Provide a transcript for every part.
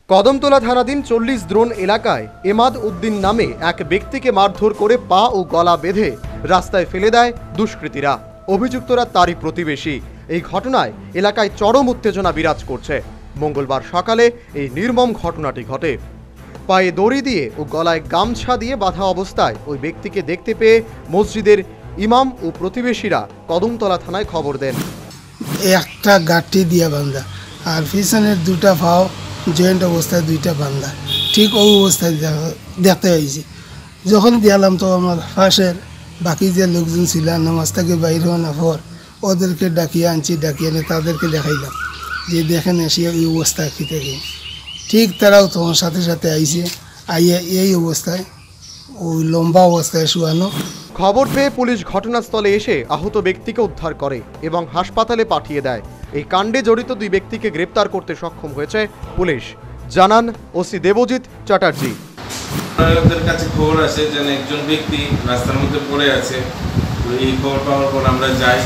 কদমতলা থানাধীন 40 দ্রোণ এলাকায় এমাদ উদ্দিন নামে এক ব্যক্তিকে মারধর করে পা ও গলা বেঁধে রাস্তায় ফেলে দেয় দুষ্কৃতীরা। অভিযুক্তরা তারই প্রতিবেশী। এই ঘটনায় এলাকায় চরম উত্তেজনা বিরাজ করছে। মঙ্গলবার সকালে এই নির্মম ঘটনাটি ঘটে। পায়ে দড়ি দিয়ে ও গলায় গামছা দিয়ে বাঁধা অবস্থায় ওই ব্যক্তিকে দেখতে পেয়ে মসজিদের ইমাম ও প্রতিবেশীরা কদমতলা থানায় খবর দেন। একটা গাঁটি দিয়ে বাঁধা আর পিছনের দুটা পাও জয়েন্ট অবস্থায় দুইটা বাঁধা, ঠিক ওই অবস্থায় দেখতে হয়েছে। যখন দিয়ালাম তো আমার পাশের বাকি যে লোকজন ছিল নামাজ থেকে বাইর হওয়ার পর ওদেরকে ডাকিয়ে আনছি, ডাকিয়ে এনে তাদেরকে দেখাইলাম যে দেখেন এসে এই অবস্থায় কি থেকে। ঠিক তারাও তোমার সাথে সাথে আইছে, আইয়ে এই অবস্থায় ওই লম্বা অবস্থায় শোয়ানো। খবর পেয়ে পুলিশ ঘটনাস্থলে এসে আহত ব্যক্তিকে উদ্ধার করে এবং হাসপাতালে পাঠিয়ে দেয়। এই কাণ্ডে জড়িত দুই ব্যক্তিকে গ্রেপ্তার করতে সক্ষম হয়েছে পুলিশ, জানান ওসি দেবজিৎ চ্যাটার্জি। আমাদের কাছে খবর আসে যে একজন ব্যক্তি রাস্তার মধ্যে পড়ে আছে। এই খবর পাওয়ার পর আমরা যাই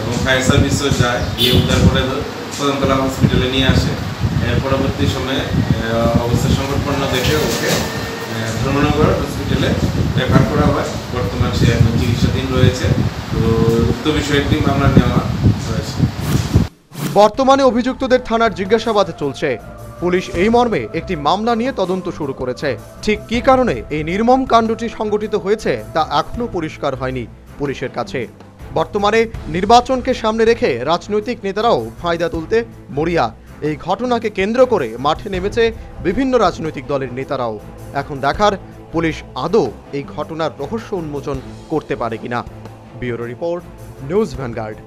এবং ফায়ার সার্ভিসও যায়, গিয়ে উদ্ধার করে কদমতলা হসপিটালে নিয়ে আসে। এর পরবর্তী সময়ে অবস্থা সংকটপন্ন দেখে ওকে ধর্মনগর হসপিটালে রেফার করা হয়। বর্তমান সে এখন চিকিৎসাধীন রয়েছে। তো উক্ত বিষয়টি মামলা নেওয়া হয়েছে। বর্তমানে অভিযুক্তদের থানার জিজ্ঞাসাবাদ চলছে। পুলিশ এই মর্মে একটি মামলা নিয়ে তদন্ত শুরু করেছে। ঠিক কী কারণে এই নির্মম কাণ্ডটি সংঘটিত হয়েছে তা এখনও পরিষ্কার হয়নি পুলিশের কাছে। বর্তমানে নির্বাচনকে সামনে রেখে রাজনৈতিক নেতারাও ফায়দা তুলতে মরিয়া। এই ঘটনাকে কেন্দ্র করে মাঠে নেমেছে বিভিন্ন রাজনৈতিক দলের নেতারাও। এখন দেখার পুলিশ আদৌ এই ঘটনার রহস্য উন্মোচন করতে পারে কিনা। Bureau report, news vanguard.